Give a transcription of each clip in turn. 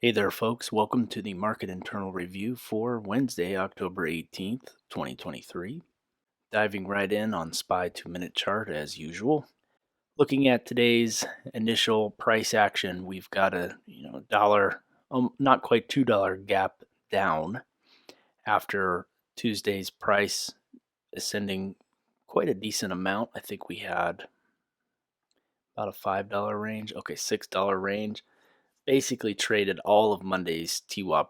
Hey there, folks. Welcome to the Market Internal Review for Wednesday, October 18th, 2023. Diving right in on SPY 2-minute chart as usual. Looking at today's initial price action, we've got a dollar, not quite $2 gap down after Tuesday's price ascending quite a decent amount. I think we had about a $5 range, okay, $6 range. Basically traded all of Monday's TWAP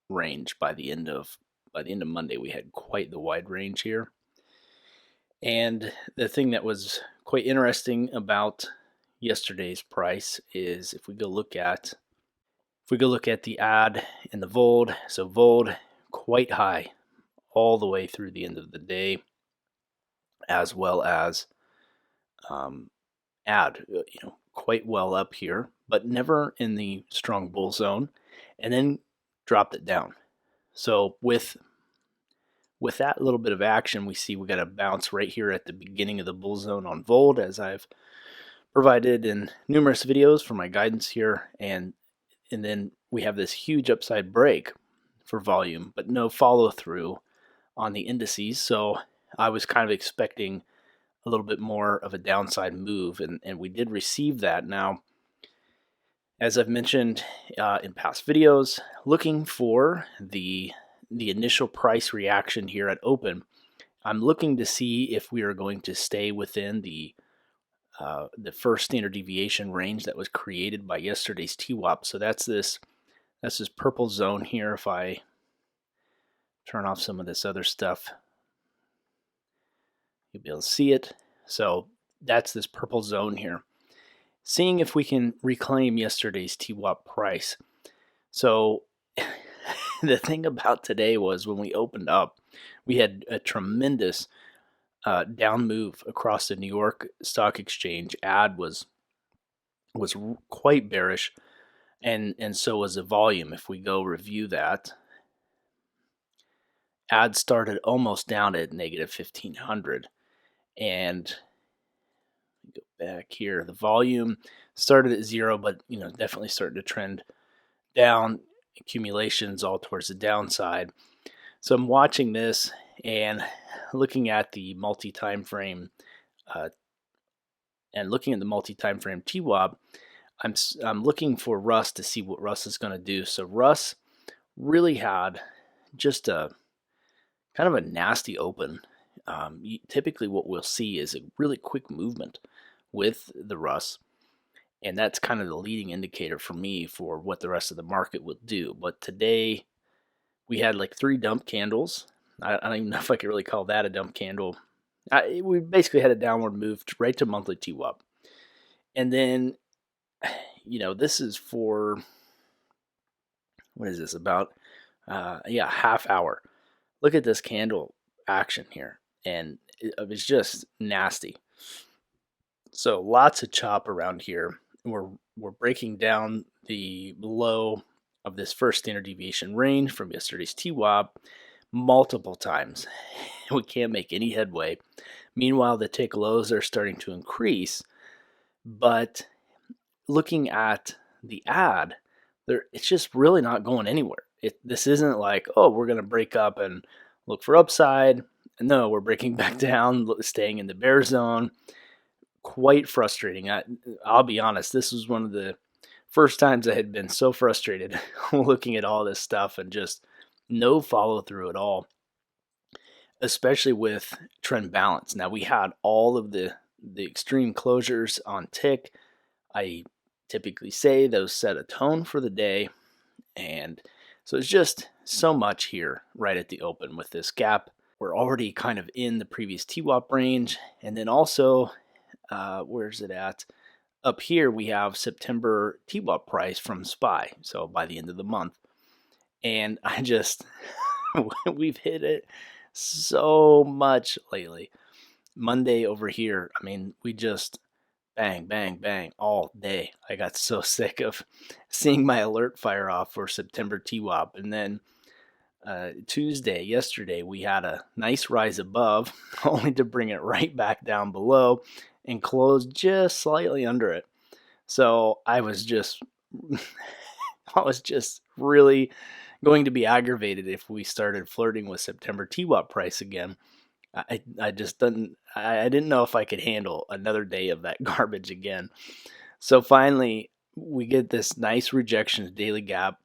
range by the end of Monday. We had quite the wide range here. And the thing that was quite interesting about yesterday's price is if we go look at the add and the VOLD, so VOLD quite high all the way through the end of the day, as well as add, quite well up here, but never in the strong bull zone, and then dropped it down. So with that little bit of action, we see we got a bounce right here at the beginning of the bull zone on VOLD, as I've provided in numerous videos for my guidance here, and then we have this huge upside break for volume, but no follow through on the indices. So I was kind of expecting a little bit more of a downside move, and we did receive that. Now, as I've mentioned in past videos, looking for the initial price reaction here at open, I'm looking to see if we are going to stay within the first standard deviation range that was created by yesterday's TWAP. So that's this purple zone here. If I turn off some of this other stuff, you'll be able to see it. So that's this purple zone here. Seeing if we can reclaim yesterday's TWAP price. So the thing about today was when we opened up, we had a tremendous down move across the New York Stock Exchange. Add was quite bearish, and so was the volume. If we go review that, add started almost down at negative 1500, and go back here. The volume started at zero, but definitely started to trend down. Accumulations all towards the downside. So I'm watching this and looking at the multi-time frame TWAP. I'm looking for Russ to see what Russ is going to do. So Russ really had just a kind of a nasty open. Typically what we'll see is a really quick movement with the Russ, and that's kind of the leading indicator for me for what the rest of the market will do. But today we had like 3 dump candles. I don't even know if I could really call that a dump candle. We basically had a downward move right to monthly TWAP. And then, this is for, what is this, about, half hour. Look at this candle action here. And it was just nasty. So lots of chop around here. We're breaking down the low of this first standard deviation range from yesterday's TWAP multiple times. We can't make any headway. Meanwhile, the tick lows are starting to increase, but looking at the add, it's just really not going anywhere. This isn't like, oh, we're going to break up and look for upside. No, we're breaking back down, staying in the bear zone. Quite frustrating. I'll be honest, this was one of the first times I had been so frustrated looking at all this stuff and just no follow through at all, especially with trend balance. Now, we had all of the extreme closures on tick. I typically say those set a tone for the day, and so it's just so much here right at the open with this gap. We're already kind of in the previous TWAP range, and then also where's it at? Up here we have September TWAP price from SPY, so by the end of the month. And I just, we've hit it so much lately. Monday over here, I mean, we just bang, bang, bang all day. I got so sick of seeing my alert fire off for September TWAP. And then yesterday, we had a nice rise above, only to bring it right back down below and close just slightly under it. So I was just I was just really going to be aggravated if we started flirting with September TWAP price again. I just I didn't know if I could handle another day of that garbage again. So finally, we get this nice rejection of daily gap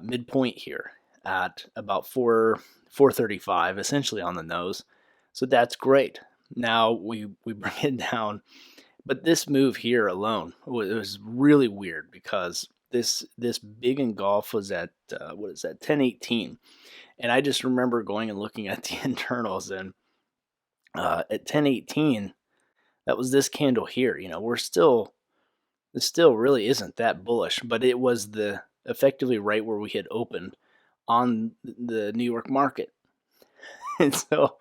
midpoint here at about 435, essentially on the nose. So that's great. Now we bring it down, but this move here alone was really weird because this big engulf was at what is that 1018, and I just remember going and looking at the internals, and at 1018 that was this candle here. It still really isn't that bullish, but it was the effectively right where we had opened on the New York market. And so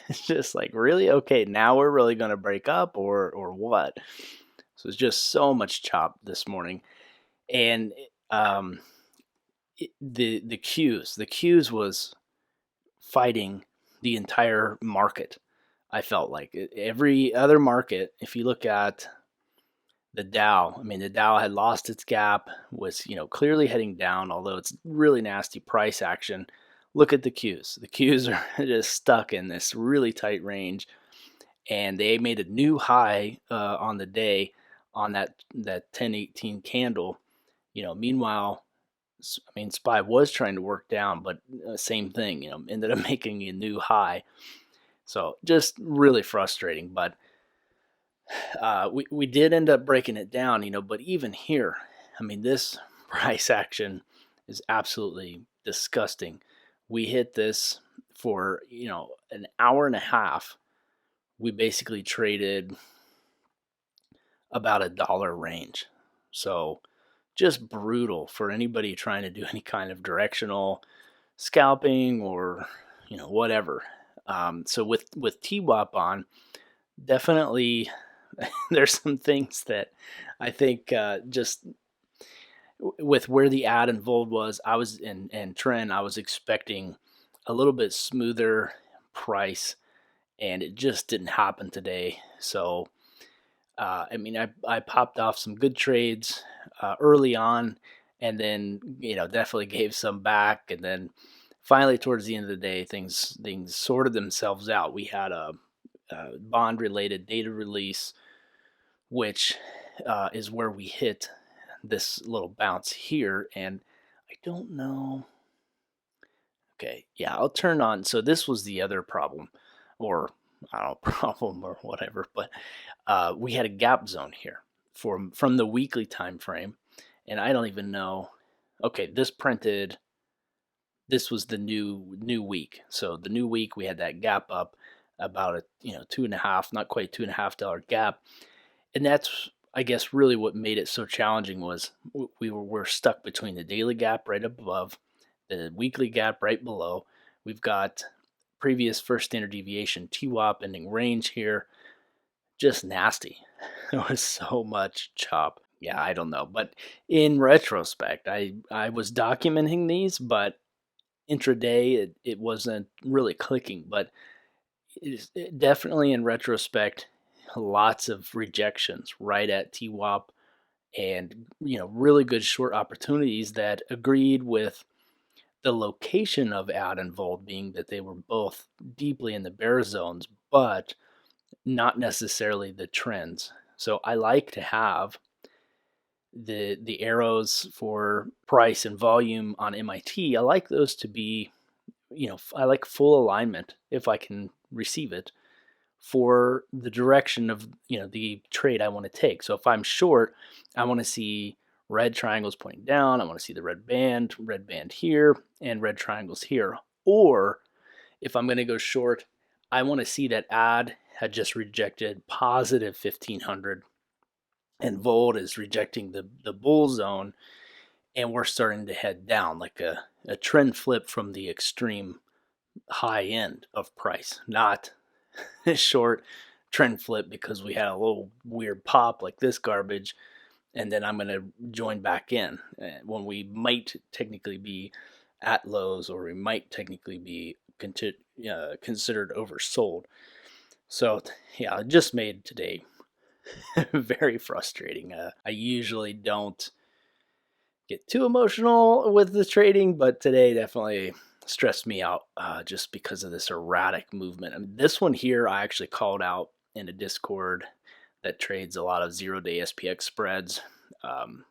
it's just like, really? Okay, now we're really going to break up or what? So it's just so much chop this morning. And um, the Qs was fighting the entire market. I felt like every other market, if you look at the Dow, I mean, the Dow had lost its gap, was, clearly heading down, although it's really nasty price action. Look at the Qs. The Qs are just stuck in this really tight range, and they made a new high on the day on that 1018 candle. Meanwhile, I mean, SPY was trying to work down, but same thing, ended up making a new high. So just really frustrating, but we did end up breaking it down, but even here, I mean, this price action is absolutely disgusting. We hit this for, an hour and a half. We basically traded about $1 range. So just brutal for anybody trying to do any kind of directional scalping or, whatever. So with TWAP on, definitely there's some things that I think just with where the ad involved was, I was and trend, I was expecting a little bit smoother price, and it just didn't happen today. So I mean, I popped off some good trades early on, and then definitely gave some back, and then finally towards the end of the day, things sorted themselves out. We had a bond related data release, which is where we hit this little bounce here, and I don't know. Okay, yeah, I'll turn on. So this was the other problem, or I don't know, problem or whatever, but we had a gap zone here from the weekly time frame, and I don't even know. Okay, this was the new week. So the new week we had that gap up about a 2.5, not quite $2.50 gap, and that's, I guess, really what made it so challenging was we're stuck between the daily gap right above, the weekly gap right below. We've got previous first standard deviation TWAP ending range here. Just nasty. There was so much chop. Yeah, I don't know. But in retrospect, I was documenting these, but intraday it wasn't really clicking. But definitely in retrospect, lots of rejections right at TWAP, and really good short opportunities that agreed with the location of ad and volt, being that they were both deeply in the bear zones, but not necessarily the trends. So I like to have the arrows for price and volume on MIT. I like those to be, I like full alignment if I can receive it for the direction of the trade I want to take. So if I'm short, I want to see red triangles pointing down. I want to see the red band here, and red triangles here. Or if I'm going to go short, I want to see that ad had just rejected positive 1500, and volt is rejecting the bull zone, and we're starting to head down like a trend flip from the extreme high end of price, not a short trend flip because we had a little weird pop like this garbage, and then I'm going to join back in when we might technically be at lows, or we might technically be considered oversold. So yeah, it just made today very frustrating. I usually don't get too emotional with the trading, but today definitely stressed me out just because of this erratic movement. I mean, this one here I actually called out in a Discord that trades a lot of 0-day SPX spreads. Um,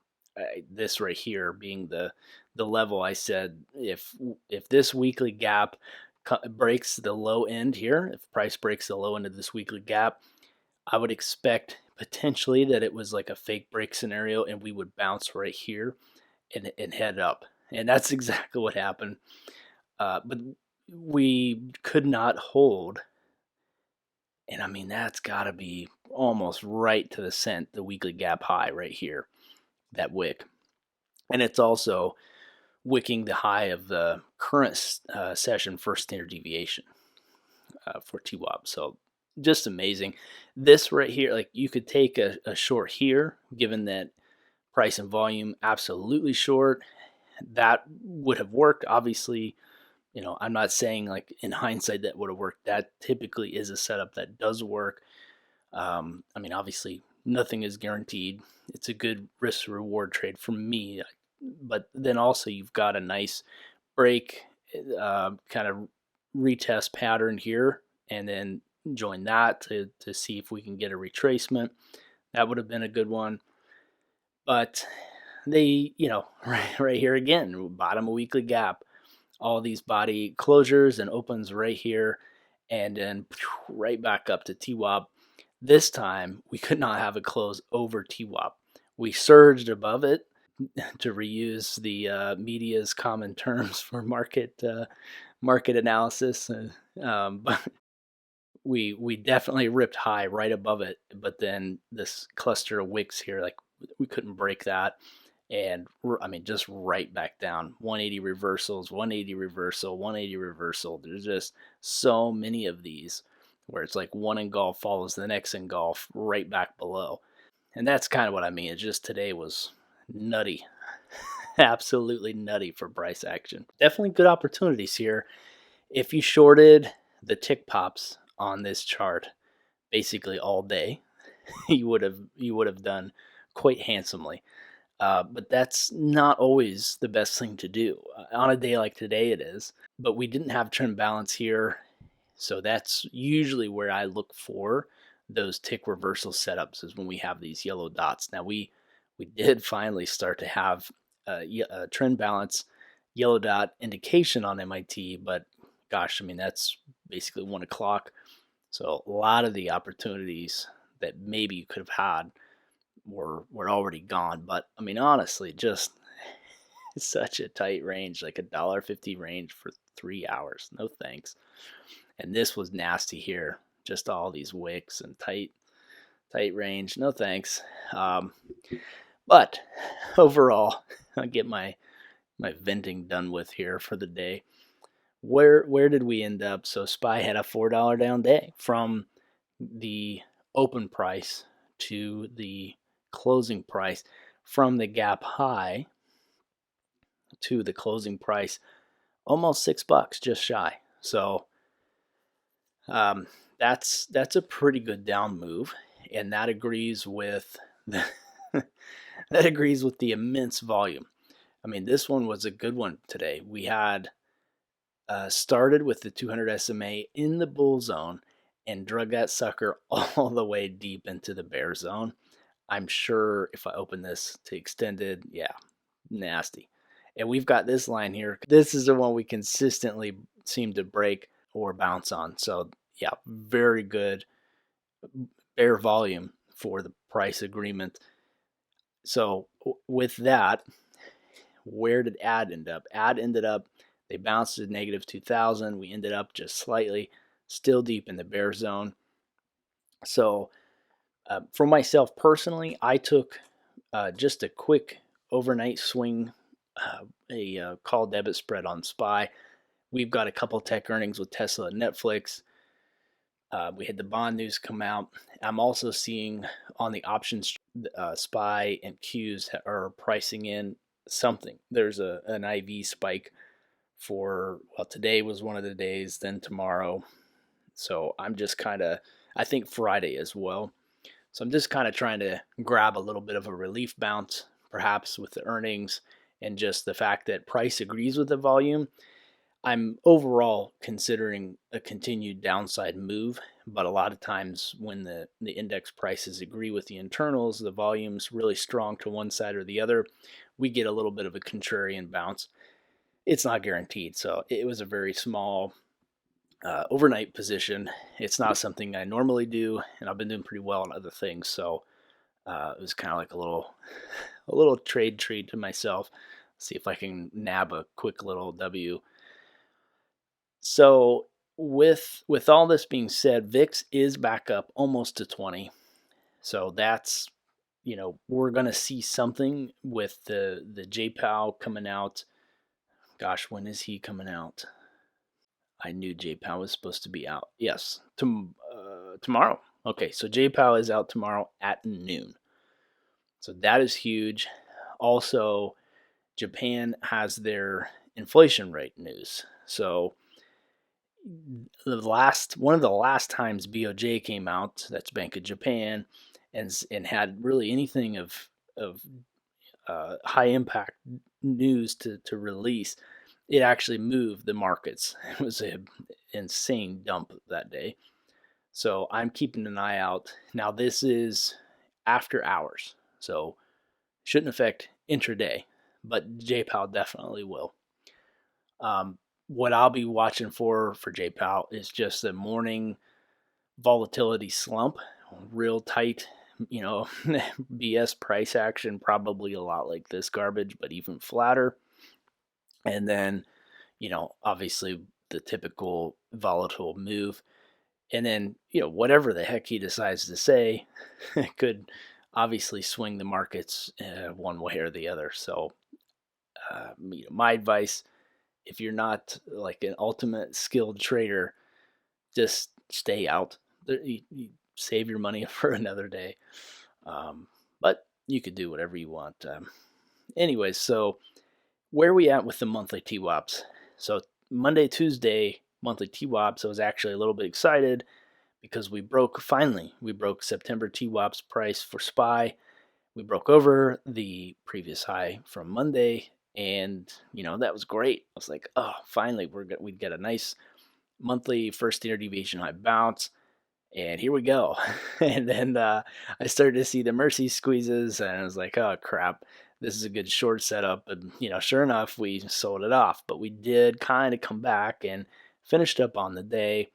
this right here being the level, I said if this weekly gap breaks the low end here, if price breaks the low end of this weekly gap, I would expect potentially that it was like a fake break scenario and we would bounce right here and head up. And that's exactly what happened. But we could not hold. And I mean, that's got to be almost right to the cent, the weekly gap high right here, that wick. And it's also wicking the high of the current session first standard deviation for TWAB. So just amazing. This right here, like you could take a short here, given that price and volume absolutely short. That would have worked. Obviously, I'm not saying like in hindsight that would have worked. That typically is a setup that does work. I mean, obviously, nothing is guaranteed. It's a good risk reward trade for me. But then also, you've got a nice break, kind of retest pattern here, and then join that to see if we can get a retracement. That would have been a good one. But they, right here again, bottom of weekly gap, all these body closures and opens right here, and then right back up to TWAB. This time, we could not have a close over TWAB. We surged above it to reuse the media's common terms for market analysis. But we definitely ripped high right above it. But then this cluster of wicks here, like we couldn't break that. And I mean, just right back down. 180 reversals, 180 reversal, 180 reversal. There's just so many of these where it's like one engulf follows the next engulf right back below. And that's kind of what I mean. It's just today was nutty. Absolutely nutty for price action. Definitely good opportunities here. If you shorted the tick pops on this chart basically all day, you would have done quite handsomely. But that's not always the best thing to do. On a day like today, it is. But we didn't have trend balance here. So that's usually where I look for those tick reversal setups, is when we have these yellow dots. Now, we did finally start to have a trend balance yellow dot indication on MIT, but gosh, I mean, that's basically 1 o'clock. So a lot of the opportunities that maybe you could have had were already gone. But I mean, honestly, just such a tight range, like $1.50 range for 3 hours. No thanks. And this was nasty here. Just all these wicks and tight range. No thanks. But overall, I get my venting done with here for the day. Where did we end up? So SPY had a $4 down day from the open price to the closing price, from the gap high to the closing price, almost $6, just shy. So that's a pretty good down move, and that agrees with the that agrees with the immense volume. I mean, this one was a good one today. We had started with the 200 SMA in the bull zone and drug that sucker all the way deep into the bear zone. I'm sure if I open this to extended, yeah, nasty. And we've got this line here. This is the one we consistently seem to break or bounce on. So yeah, very good bear volume for the price agreement. So with that, where did AD end up? AD ended up, they bounced to negative 2,000. We ended up just slightly, still deep in the bear zone. So for myself personally, I took just a quick overnight swing, a call debit spread on SPY. We've got a couple tech earnings with Tesla and Netflix. We had the bond news come out. I'm also seeing on the options, SPY and Qs are pricing in something. There's an IV spike for, well, today was one of the days, then tomorrow. So I'm just I think Friday as well. So I'm just kind of trying to grab a little bit of a relief bounce, perhaps with the earnings, and just the fact that price agrees with the volume, I'm overall considering a continued downside move. But a lot of times when the index prices agree with the internals, the volume's really strong to one side or the other, we get a little bit of a contrarian bounce. It's not guaranteed. So it was a very small overnight position. It's not something I normally do, and I've been doing pretty well on other things. So it was kind of like a little trade treat to myself. See if I can nab a quick little W. So with all this being said, VIX is back up almost to 20. So that's, we're gonna see something with the JPOW coming out. Gosh, when is he coming out? I knew JPOW was supposed to be out. Yes, tomorrow. Okay, so JPOW is out tomorrow at noon. So that is huge. Also, Japan has their inflation rate news. So one of the last times BOJ came out, that's Bank of Japan, and had really anything of high impact news to release, it actually moved the markets. It was an insane dump that day. So I'm keeping an eye out. Now this is after hours, so shouldn't affect intraday, but JPOW definitely will. What I'll be watching for JPOW is just the morning volatility slump, real tight, BS price action, probably a lot like this garbage, but even flatter. And then, obviously the typical volatile move. And then, whatever the heck he decides to say could obviously swing the markets one way or the other. So, my advice, if you're not like an ultimate skilled trader, just stay out. You save your money for another day. But you could do whatever you want. Anyways, so where are we at with the monthly TWAPs? So Monday, Tuesday, monthly TWAPs, I was actually a little bit excited because we broke September TWAPs price for SPY. We broke over the previous high from Monday, and that was great. I was like, oh, finally we'd get a nice monthly first standard deviation high bounce, and here we go. And then I started to see the mercy squeezes, and I was like, oh crap, this is a good short setup. And sure enough, we sold it off, but we did kind of come back and finished up on the day.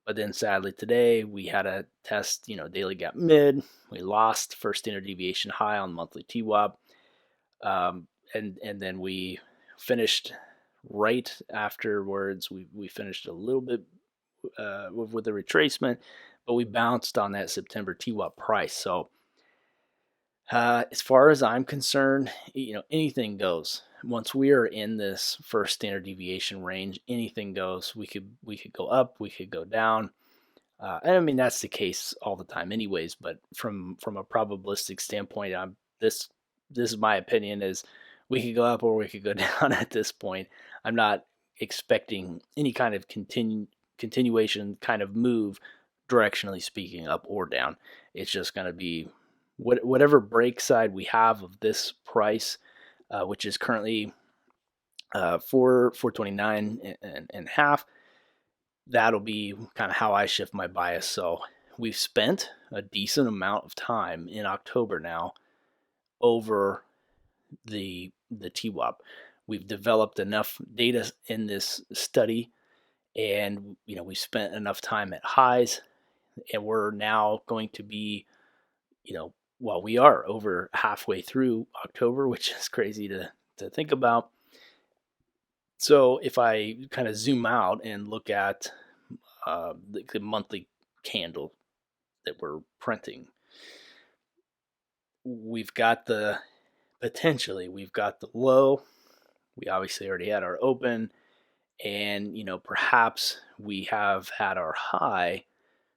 But then sadly today we had a test, daily gap mid. We lost first standard deviation high on monthly TWAP. And then we finished right afterwards. We finished a little bit with the retracement, but we bounced on that September TWAP price. So as far as I'm concerned, anything goes. Once we are in this first standard deviation range, anything goes. We could go up, we could go down. And I mean that's the case all the time, anyways. But from a probabilistic standpoint, this is my opinion: is we could go up or we could go down at this point. I'm not expecting any kind of continuation kind of move, directionally speaking, up or down. It's just going to be whatever break side we have of this price, which is currently 429 and half. That'll be kind of how I shift my bias. So we've spent a decent amount of time in October now over the TWAP. We've developed enough data in this study, and we spent enough time at highs, and we're now going to be, well, we are over halfway through October, which is crazy to think about. So if I kind of zoom out and look at the monthly candle that we're printing, we've got the low. We obviously already had our open, and perhaps we have had our high.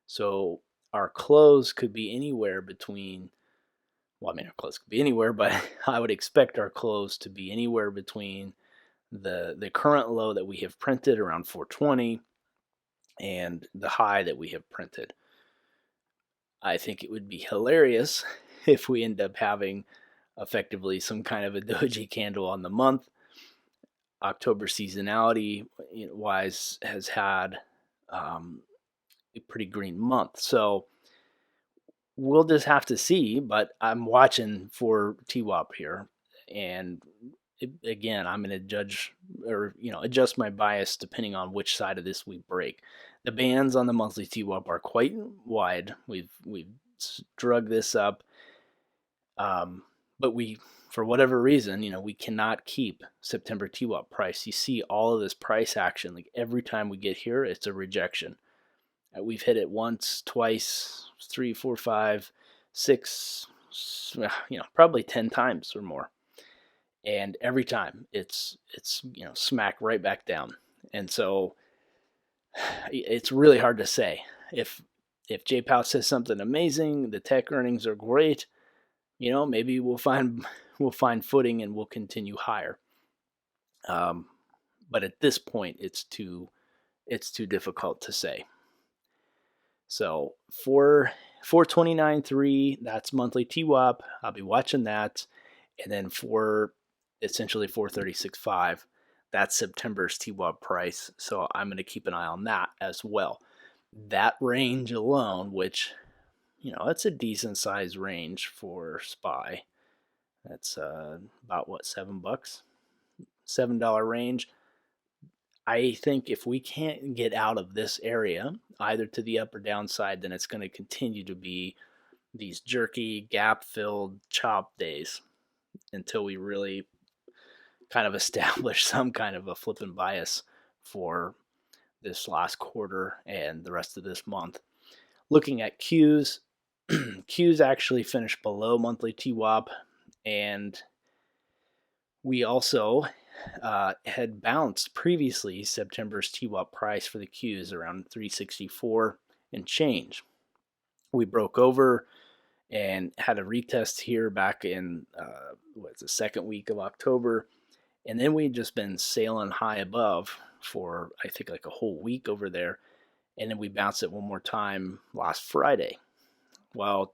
So our close could be anywhere between, well, I mean, our close could be anywhere, but I would expect our close to be anywhere between the current low that we have printed around 420 and the high that we have printed. I think it would be hilarious if we end up having effectively some kind of a doji candle on the month. October seasonality wise has had a pretty green month. So we'll just have to see, but I'm watching for TWAP here. And again, I'm going to judge or adjust my bias depending on which side of this we break. The bands on the monthly TWAP are quite wide. We've drug this up, but for whatever reason, we cannot keep September TWAP price. You see all of this price action. Like every time we get here, it's a rejection. We've hit it once, twice, 3, 4, 5, 6, probably 10 times or more. And every time it's smack right back down. And so it's really hard to say. If JPOW says something amazing, the tech earnings are great, maybe we'll find footing and we'll continue higher. But at this point, it's too difficult to say. So for 429.3, that's monthly TWAP. I'll be watching that. And then for essentially 436.5, that's September's TWAP price. So I'm going to keep an eye on that as well. That range alone, which, that's a decent size range for SPY. That's about what, $7? $7 range. I think if we can't get out of this area, either to the up or downside, then it's going to continue to be these jerky, gap-filled chop days until we really kind of establish some kind of a flipping bias for this last quarter and the rest of this month. Looking at Qs, Qs actually finished below monthly TWAP, and we also had bounced previously September's TWAP price for the Qs around 364 and change. We broke over and had a retest here back in the second week of October, and then we'd just been sailing high above for I think like a whole week over there, and then we bounced it one more time last Friday. Well,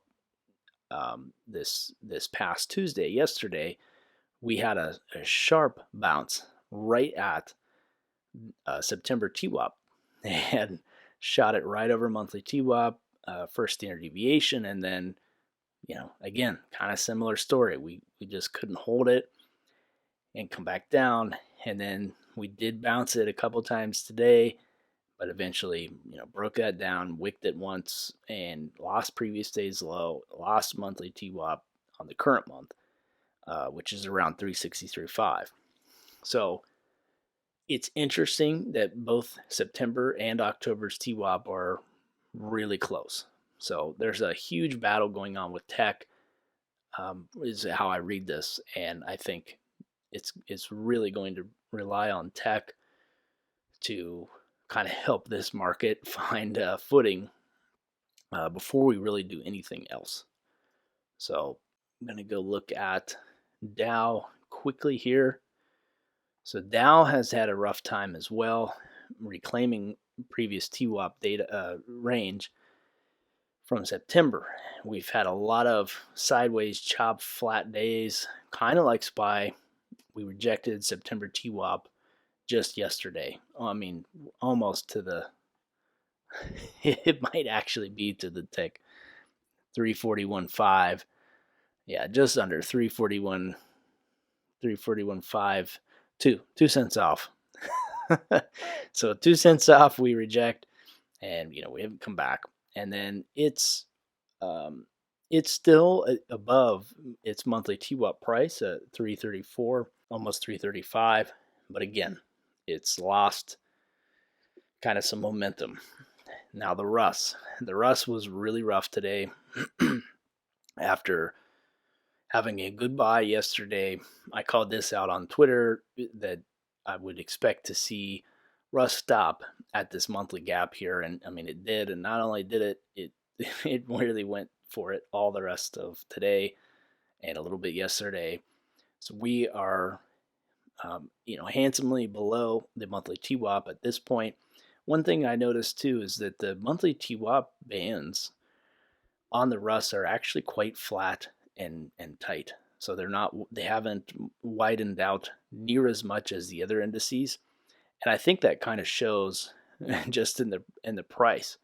this past Tuesday, yesterday, we had a sharp bounce right at September TWAP and shot it right over monthly TWAP, first standard deviation, and then, again, kind of similar story. We just couldn't hold it and come back down, and then we did bounce it a couple times today, but eventually, broke that down, wicked it once, and lost previous day's low, lost monthly TWAP on the current month. Which is around 363.5. So it's interesting that both September and October's TWAP are really close. So there's a huge battle going on with tech, is how I read this, and I think it's really going to rely on tech to kind of help this market find footing before we really do anything else. So I'm going to go look at Dow quickly here. So Dow has had a rough time as well, reclaiming previous TWAP data range from September. We've had a lot of sideways chop flat days, kind of like SPY. We rejected September TWAP just yesterday. I mean, almost to the it might actually be to the tick. 341.5. Yeah, just under 341, 341.5, 2 cents off. So 2 cents off, we reject, and we haven't come back. And then it's still above its monthly TWAP price at 334, almost 335. But again, it's lost kind of some momentum. Now the Russ was really rough today. After having a good buy yesterday, I called this out on Twitter that I would expect to see Russ stop at this monthly gap here, and I mean it did. And not only did it it really went for it all the rest of today and a little bit yesterday. So we are handsomely below the monthly TWAP at this point. One thing I noticed too is that the monthly TWAP bands on the Russ are actually quite flat and tight. So they haven't widened out near as much as the other indices. And I think that kind of shows just in the price.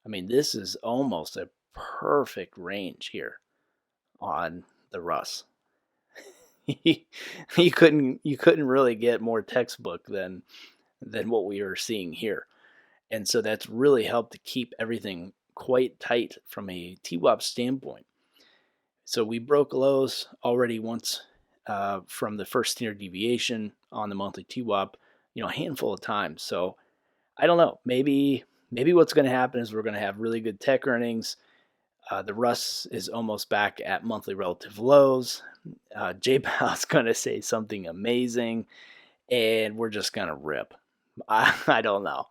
I mean, this is almost a perfect range here on the Russ. You couldn't really get more textbook than what we are seeing here. And so that's really helped to keep everything quite tight from a TWAP standpoint. So we broke lows already once from the first standard deviation on the monthly TWAP, a handful of times. So I don't know. Maybe what's going to happen is we're going to have really good tech earnings. The Russ is almost back at monthly relative lows. JPal's going to say something amazing, and we're just going to rip. I don't know.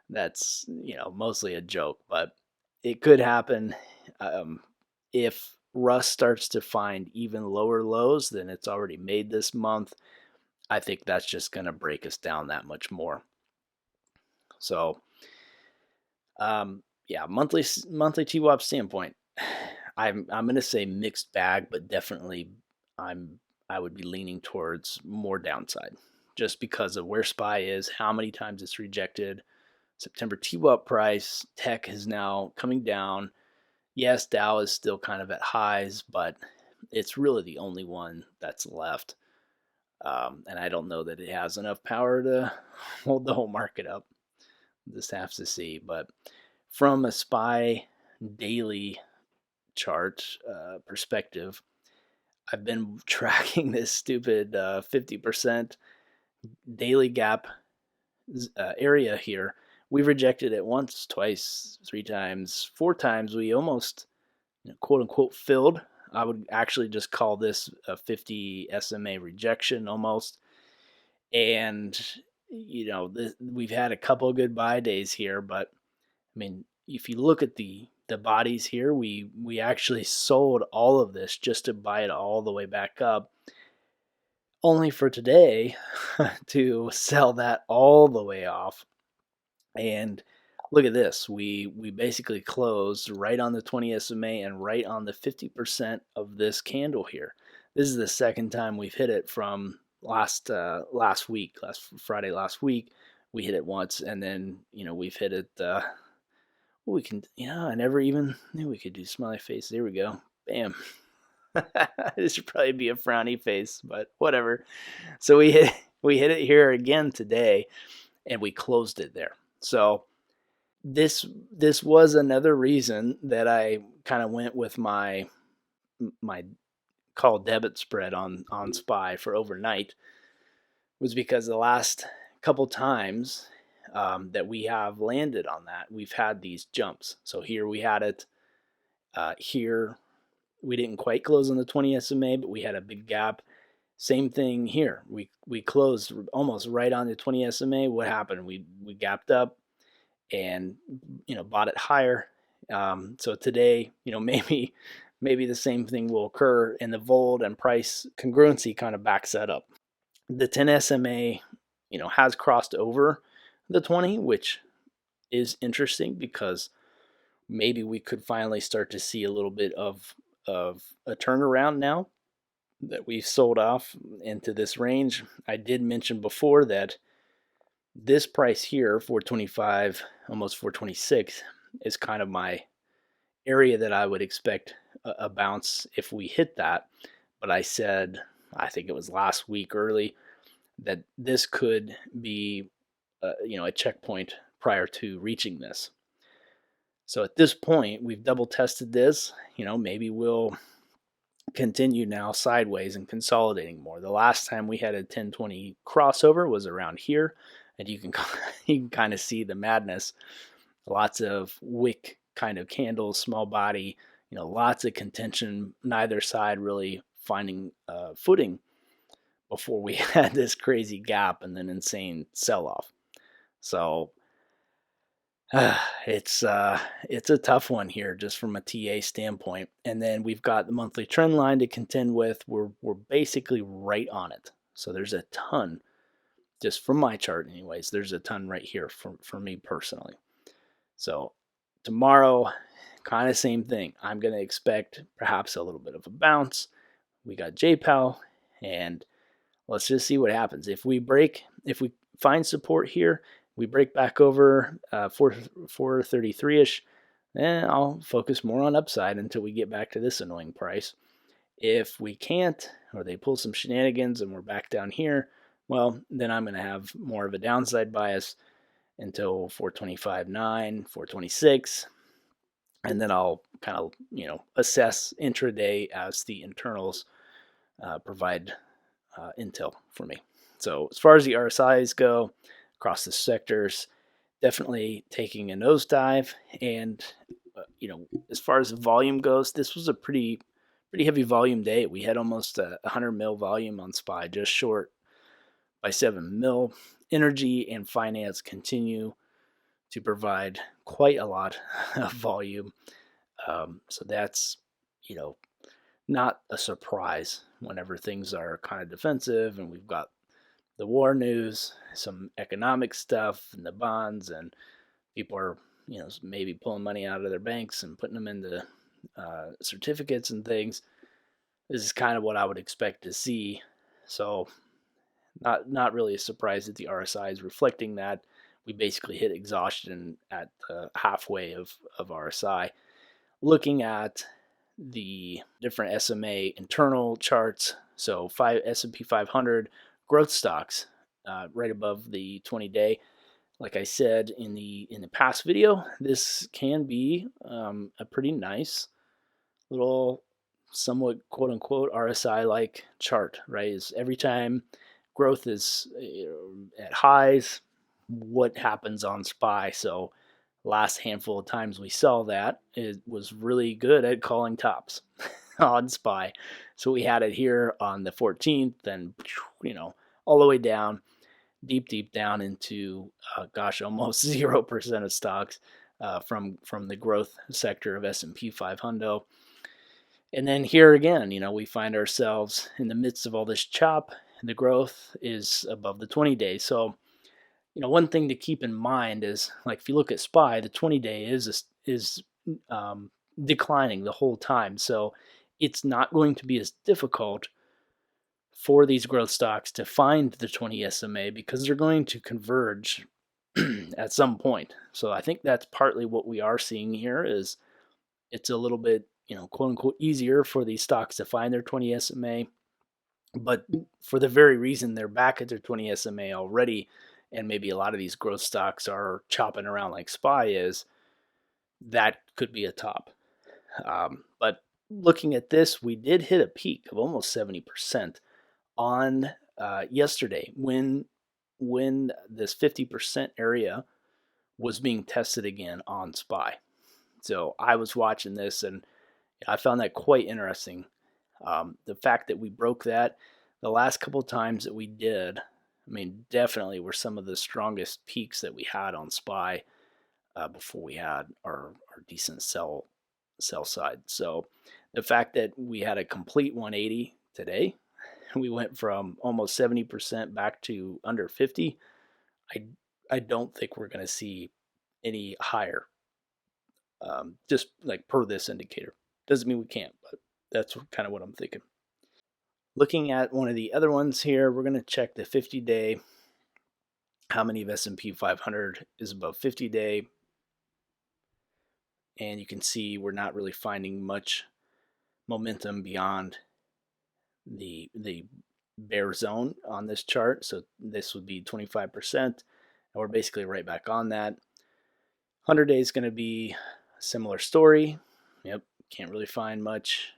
That's mostly a joke, but it could happen. If Russ starts to find even lower lows than it's already made this month, I think that's just going to break us down that much more. So, yeah, monthly TWAP standpoint, I'm going to say mixed bag, but definitely I would be leaning towards more downside, just because of where SPY is, how many times it's rejected. September TWAP price, tech is now coming down. Yes, Dow is still kind of at highs, but it's really the only one that's left. And I don't know that it has enough power to hold the whole market up. Just have to see. But from a SPY daily chart perspective, I've been tracking this stupid 50% daily gap area here. We've rejected it once, twice, 3 times, 4 times. We almost, quote unquote, filled. I would actually just call this a 50 SMA rejection almost. And, we've had a couple of good buy days here, but I mean, if you look at the bodies here, we actually sold all of this just to buy it all the way back up, only for today to sell that all the way off. And look at this. We basically closed right on the 20 SMA and right on the 50% of this candle here. This is the second time we've hit it from last Friday last week. We hit it once, and then we've hit it. We can, I never even knew we could do smiley face. There we go. Bam. This should probably be a frowny face, but whatever. So we hit it here again today, and we closed it there. So this was another reason that I kind of went with my call debit spread on SPY for overnight, was because the last couple times that we have landed on that, we've had these jumps. So here we had it. Here we didn't quite close on the 20 SMA, but we had a big gap. Same thing here. We closed almost right on the 20 SMA. What happened? We gapped up and bought it higher. So today, maybe the same thing will occur, and the volt and price congruency kind of backs that up. The 10 SMA, has crossed over the 20, which is interesting because maybe we could finally start to see a little bit of a turnaround now that we've sold off into this range. I did mention before that this price here, 425, almost 426, is kind of my area that I would expect a bounce if we hit that. But I said, I think it was last week early, that this could be a checkpoint prior to reaching this. So at this point, we've double tested this. Maybe we'll continue now sideways and consolidating more. The last time we had a 1020 crossover was around here, and you can kind of see the madness. Lots of wick kind of candles, small body, lots of contention, neither side really finding footing before we had this crazy gap and then insane sell-off. So it's a tough one here just from a TA standpoint. And then we've got the monthly trend line to contend with. We're basically right on it. So there's a ton, just from my chart anyways, there's a ton right here for me personally. So tomorrow, kind of same thing. I'm going to expect perhaps a little bit of a bounce. we got JPAL, and let's just see what happens. If we find support here, we break back over 433-ish, then I'll focus more on upside until we get back to this annoying price. If we can't, or they pull some shenanigans and we're back down here, well, then I'm going to have more of a downside bias until 425.9, 426, and then I'll kind of assess intraday as the internals provide intel for me. So as far as the RSIs go across the sectors, definitely taking a nosedive. And as far as volume goes, this was a pretty heavy volume day. We had almost 100 mil volume on SPY, just short by 7 mil. Energy and finance continue to provide quite a lot of volume. So that's, not a surprise whenever things are kind of defensive and we've got the war news, some economic stuff, and the bonds, and people are, maybe pulling money out of their banks and putting them into certificates and things. This is kind of what I would expect to see. So, not really a surprise that the RSI is reflecting that. We basically hit exhaustion at halfway of RSI. Looking at the different SMA internal charts, so S&P 500 growth stocks right above the 20-day. Like I said in the past video, this can be a pretty nice little, somewhat quote unquote RSI like chart, right? Is every time growth is at highs, what happens on SPY? So last handful of times we saw that, it was really good at calling tops on SPY. So we had it here on the 14th, and all the way down, deep down into almost 0% of stocks from the growth sector of S&P 500. And then here again, we find ourselves in the midst of all this chop, and the growth is above the 20 days. So, one thing to keep in mind is, like, if you look at SPY, the 20-day is declining the whole time. So it's not going to be as difficult for these growth stocks to find the 20 SMA because they're going to converge at some point. So I think that's partly what we are seeing here. Is it's a little bit, quote unquote, easier for these stocks to find their 20 SMA, but for the very reason they're back at their 20 SMA already, and maybe a lot of these growth stocks are chopping around like SPY is, that could be a top. But looking at this, we did hit a peak of almost 70% on yesterday when this 50% area was being tested again on SPY. So I was watching this and I found that quite interesting. The fact that we broke that the last couple of times that we did, definitely were some of the strongest peaks that we had on SPY before we had our decent sell side. So the fact that we had a complete 180 today, we went from almost 70% back to under 50. I don't think we're going to see any higher, just like per this indicator. Doesn't mean we can't, but that's kind of what I'm thinking. Looking at one of the other ones here, we're going to check the 50-day. How many of S&P 500 is above 50-day? And you can see we're not really finding much momentum beyond the bear zone on this chart. So this would be 25%, and we're basically right back on that. 100-day is going to be a similar story. Yep, can't really find much.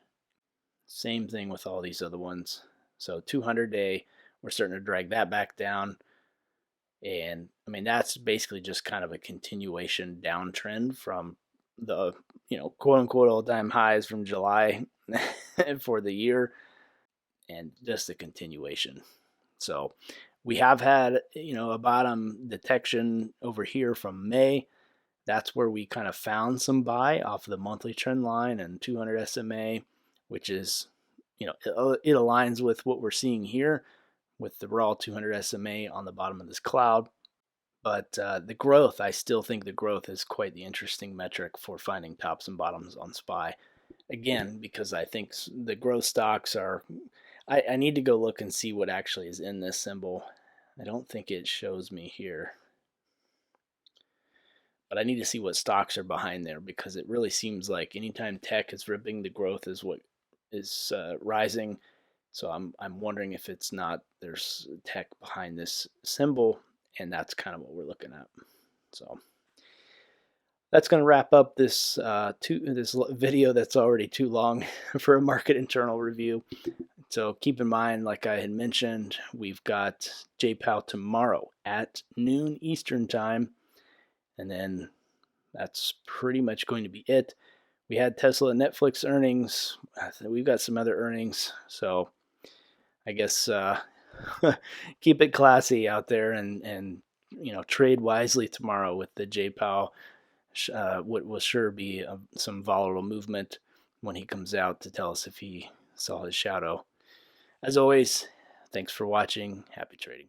Same thing with all these other ones. So 200-day, we're starting to drag that back down. And that's basically just kind of a continuation downtrend from the, quote unquote, all-time highs from July for the year, and just a continuation. So we have had, a bottom detection over here from May. That's where we kind of found some buy off of the monthly trend line and 200 SMA, which is, it aligns with what we're seeing here with the raw 200 SMA on the bottom of this cloud. But the growth, I still think the growth is quite the interesting metric for finding tops and bottoms on SPY. again, because I think the growth stocks are, I need to go look and see what actually is in this symbol. I don't think it shows me here, but I need to see what stocks are behind there, because it really seems like anytime tech is ripping, the growth is what is rising. So I'm wondering if it's not, there's tech behind this symbol, and that's kind of what we're looking at. So that's going to wrap up this video that's already too long for a market internal review. So keep in mind, like I had mentioned, we've got JPOW tomorrow at noon Eastern time, and then that's pretty much going to be it. We had Tesla and Netflix earnings. We've got some other earnings, so I guess keep it classy out there, and trade wisely tomorrow with the JPOW. What will sure be some volatile movement when he comes out to tell us if he saw his shadow. As always, thanks for watching. Happy trading.